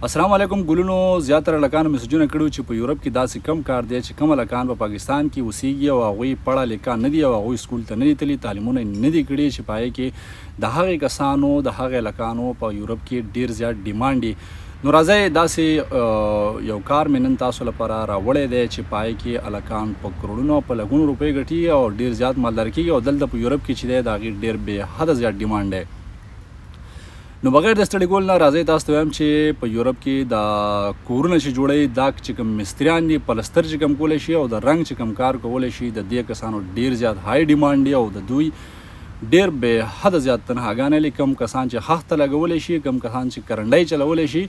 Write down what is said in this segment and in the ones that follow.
السلام علیکم ګلونو زیاتره لکانو میسجونه کړو چې په یورپ کې داسې کم کار دی چې کوم لکان په پاکستان کې اوسېږي او هغوی پړه لیکا نه دي او هغوی سکول ته نه دي تللي تعلیمونه نه دي کړي چې پای کې د هغې کسانو د هغې لکانو په یورپ کې ډیر زیات ډیمانډ دي. نو راځئ داسې یو کار مې نن تاسو لپاره راوړی دی چې پای کې هلکان په کروڑونو په لګونو روپۍ ګټي او ډیر زیات مالدار کېږي او دلته په یورپ کې چې دی د هغې ډیر بې حده زیات ډیمانډ دی. نو بغیر د ستړي کولو نه راځئ تاسو ته وایم چې په یورپ کې د کورونه چې جوړوي دا چې کوم مستریان دي پلستر چې کوم کولی شي او د رنګ چې کوم کار کولی شي د دې کسانو ډیر زیات های ډیمانډ دی او د دوی ډیر بې حده زیات تنهاګانې لري. کم کسان چې خښته لګولی شي کم کسان چې کرنډۍ چلولی شي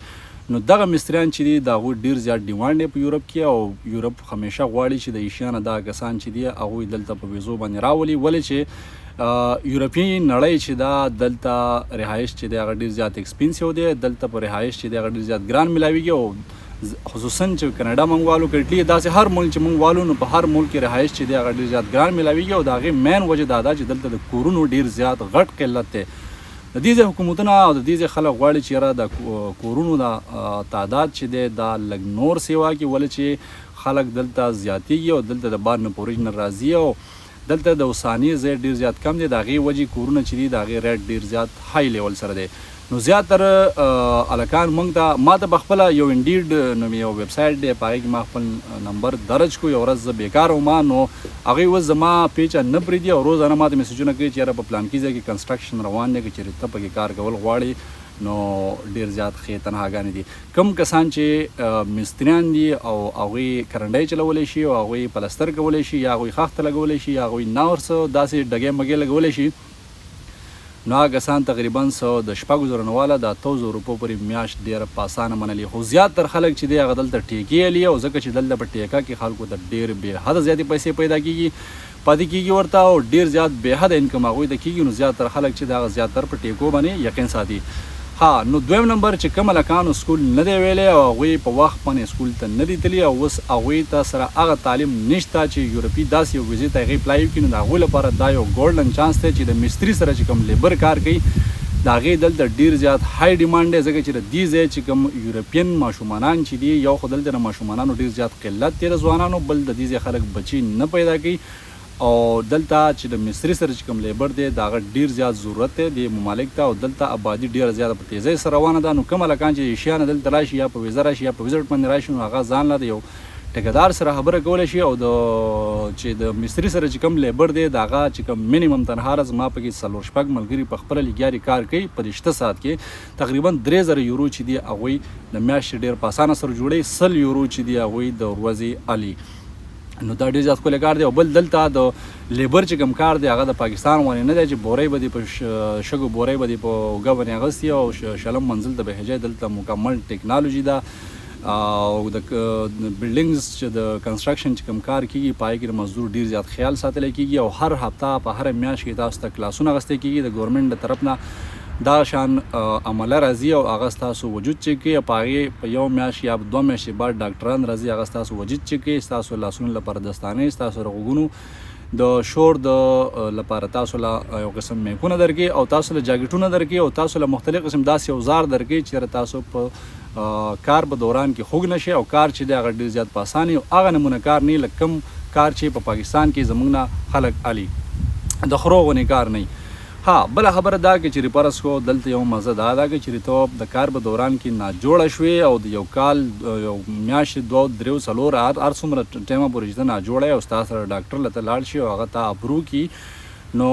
نو دغه مستریان چې دي د هغوی ډیر زیات ډیمانډ دی په یورپ کې او یورپ همیشه غواړي چې د ایشیا نه دغه کسان چې دي هغوی دلته په ویزو باندې راولي ولې چې یورپي نړۍ چې دا دلته رهایش چې دی هغه ډیر زیات ایکسپینسیو دی دلته په رهایش چې دی هغه ډیر زیات ګران میلاویږي او خصوصا چې کاناډا موږ والو کټلي داسې هر ملک چې موږ والو نو په هر ملک کې رهایش چې دی هغه ډیر زیات ګران میلاویږي او د هغې مین وجه دا ده چې دلته د کورونو ډیر زیات غټ قلت دی. د دې ځای حکومتونه او د دې ځای خلک غواړي چې یاره د کورونو د تعداد چې دی دا لږ نور سیوا کړي ولې چې خلک دلته زیاتېږي او دلته د بار نه په اوریجنل راځي او دلته د اوساني ځای ډیر زیات کم دی د هغې وجې کورونه چې دي د هغې ریټ ډیر زیات های لیول سره دی. نو زیاتره هلکان موږ ته ما ته پخپله یو انډیډ نوم یو ویب سایټ دی په هغې کې ما خپل نمبر درج کړو یو ورځ زه بیکاره وم نو هغوی اوس زما پیچه نه پرېږدي او روزانه ما ته میسجونه کوي چې یاره په پلانکي ځای کې کنسټرکشن روان دی که چېرې ته پکې کار کول غواړې نو ډیر زیات ښې تنهاګانې دي. کم کسان چې مستریان دي او هغوی کرنډۍ چلولی شي او هغوی پلستر کولی شي یا هغوی خښته لګولی شي یا هغوی نور څه داسې ډګۍ مګۍ لګولی شي نو هغه کسان تقریبا د 6,000 نه واله د 8,000 روپو پورې میاشت ډېره په اسانه منلي. خو زیاتر خلک چې دی هغه دلته ټیکې الي او ځکه چې دلته په ټیکه کې خلکو ته ډېر بې حده زیاتې پیسې پیدا کېږي پاتې کېږي ورته او ډېر زیات بې حده انکم هغوی ته کېږي نو زیاتر خلک چې د هغه زیاتر په ټیکو باندې یقین ساتي. ها نو دویم نمبر چې کوم هلکانو سکول نه دی ویلی او هغوی په وخت باندې سکول ته نه دي تللي او اوس هغوی ته سره هغه تعلیم نشته چې یورپي داسې یو ویزې ته هغوی اپلای وکړي نو د هغوی لپاره دا یو ګولډن چانس دی چې د مستري سره چې کوم لیبر کار کوي د هغې دلته ډیر زیات های ډیمانډ دی ځکه چې د دې ځای چې کوم یورپین ماشومانان چې دي یو خو دلته د ماشومانانو ډیر زیات قلت دی د ځوانانو بل د دې ځای خلک بچي نه پیدا کوي او دلته چې د مصري سره چې کوم لیبر دی د هغه ډیر زیات ضرورت دی د ممالک ته او دلته آبادي ډیره زیاته په تیزۍ سره روانه ده. نو کوم هلکان چې ایشیا نه دلته راشي یا په ویزه راشي یا په ویزټ باندې راشي نو هغه ځان له د یو ټیکهدار سره خبره کولی شي او چې د مصري سره چې کوم لیبر دی د هغه چې کوم مینیمم تنها ورځ ما پکې 4-5 ملګري په خپله لګیاري کار کوي په 8 ساعت کې تقریبا 3,000 یورو چې دي هغوی د میاشتې ډېر په اسانه سره جوړوي 100 یورو چې دي هغوی د ورځې الي نو دا ډېر زیات ښکلی کار دی. او بل دلته د لیبر چې کوم کار دی هغه د پاکستان غوندې نه دی چې بورۍ به دي په شګو بورۍ به دي په اوږه باندې اغوستي او شلم منزل ته به هجی دلته مکمل ټیکنالوژي ده او د بلډینګز چې د کنسټرکشن چې کوم کار کېږي په هغې کې د مزدور ډېر زیات خیال ساتلی کېږي او هر هفته په هره میاشت کې تاسو ته کلاسونه اخیستی کېږي د ګورنمنټ د طرف نه دا شان عمله راځي او هغه ستاسو وجود چیک کوي په هغې په یو میاشت یا 2 میاشتې بعد ډاکټران راځي هغه ستاسو وجود چیک کوي ستاسو لاسونو لپاره دستانې ستاسو د غوږونو د شور د لپاره تاسو له یو قسم میکونه درکوي او تاسو له جاکټونه درکوي او تاسو له مختلف قسم داسې اوزار درکوي چې تاسو په کار په دوران کې خوږ نشي او کار چې دی هغه ډېر زیات په اساني او هغه نمونه کار نه لکه کوم کار چې په پاکستان کې زموږ نه خلک الي د خرو غونې کار نه. ها بله خبره دا که چېرې فرض کړو دلته یو مزه دا ده که چېرې ته د کار په دوران کې ناجوړه شوې او د یو کال یو میاشتې 2-3 4 هر څومره ټایمه پورې چې ته ناجوړه یې او ستا سره ډاکټر له ته لاړ شي او هغه ته اپروو کړي نو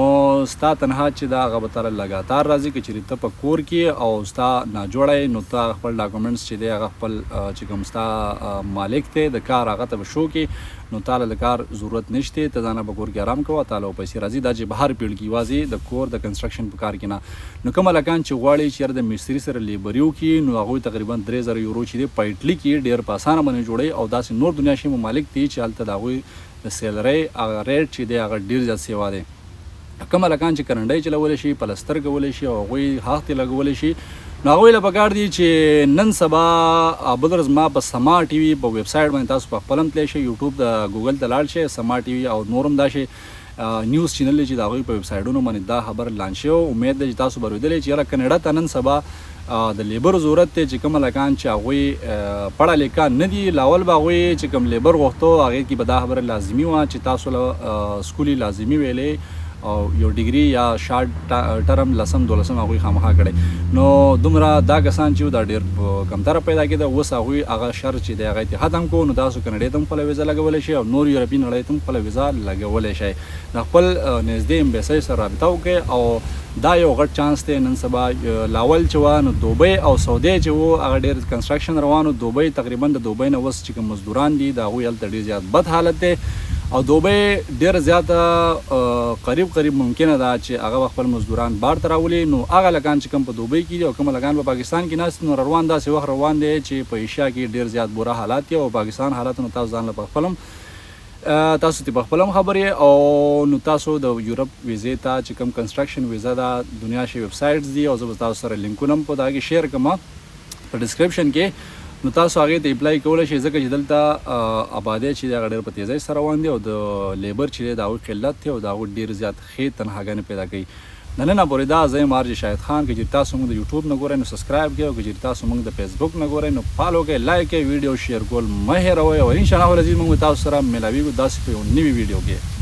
ستا تنها چې دا هغه به تاله لګاتار راځي که چېرې ته په کور کې او ستا ناجوړه یې نو ته خپل ډاکومنټس چې دی هغه خپل چې کوم ستا مالک دی د کار هغه ته به شو کړي نو تاله د کار ضرورت نشته ته ځانه په کور کې آرام کوه تاله پیسې راځي دا چې بهر پیړ کې یوازې د کور د کنسټرکشن په کار کې نه. نو کوم هلکان چې غواړي چې د مستري سره لیبري وکړي نو هغوی تقریبا 3,000 یورو چې دی په اټلي کې ډېر په اسانه باندې جوړوي او داسې نور دنیا شي ممالک دي چې هلته د هغوی د سیلرۍ هغه ریټ چې دی هغه ډېر زیات سیوا دی. کوم هلکان چې کرنډۍ چلولی شي پلستر کولی شي او هغوی خښتې لګولی شي نو هغوی له پکار دي چې نن سبا بل ورځ ما په سما ټي وي په ویب سایټ باندې تاسو په خپل هم تللی شئ یوټیوب د ګوګل ته لاړ شئ سما ټي وي او نور هم دا شی نیوز چینل چې د هغوی په ویب سایټونو باندې دا خبر لانچ شوی. امید ده چې تاسو به اورېدلی چې یاره کاناډا ته نن سبا د لیبر ضرورت دی چې کوم هلکان چې هغوی پړه لیکه نه دي لاول به هغوی چې کوم لیبر غوښتو هغې کې به دا خبره لازمي وه چې تاسو له سکولي لازمي ویلې او یو ډیګري یا شارټ ټرم لسم دولسم هغوی خامخا کړی نو دومره دا کسان چې دا ډېر کمتره پیدا کېده اوس هغوی هغه شر چې دی هغه یې ختم کړو نو تاسو کاناډا ته هم خپله ویزه لګولی شئ او نور یورپي نړۍ ته هم خپله ویزه لګولی شئ د خپل نږدې امبیسۍ سره رابطه وکړئ او دا یو غټ چانس دی نن سبا لاول چې وه نو دوبۍ او سعودي چې و هغه ډېر کنسټرکشن روان و دوبۍ تقریبا د دوبۍ نه اوس چې کوم مزدوران دي د هغوی هلته ډېر زیات بد حالت دی او دوبۍ ډېر زیاته قریب ممکنه ده چې هغه خپل مزدوران بار ته راولي نو هغه هلکان چې کوم په دوبۍ کې دي او کوم هلکان په پاکستان کې ناست نو روان داسې وخت روان دی چې په ایشیا کې ډېر زیات بوره حالات دي او پاکستان حالاتو نو تاسو ځان له پخپلم تاسو ته پخپلم خبرې او نو تاسو د یورپ ویزې ته چې کوم کنسټرکشن ویزه ده دنیا شي ویب سایټس دي او زه به تاسو سره لینکونه هم په دغه کې شیر کوم په ډسکرپشن کې نو تاسو هغې ته اپلای کولی شئ ځکه چې دلته آبادی چې دی هغه ډېر په تیزۍ سره روان دی او د لیبر چې دی د هغوی قلت دی او د هغوی ډېر زیات ښې تنخواګانې پیدا کوي د ننه پورې دا زه یم آرجې شاهد خان که چېرې تاسو موږ د یوټیوب نه ګورئ نو سبسکرایب کړئ او که چېرې تاسو موږ د فیسبوک نه ګورئ نو فالو کړئ لایک کړئ ویډیو شیر کول مه هېروئ او انشاءالله العزیز موږ تاسو سره ملاویږو داسې په یو نوي ویډیو کې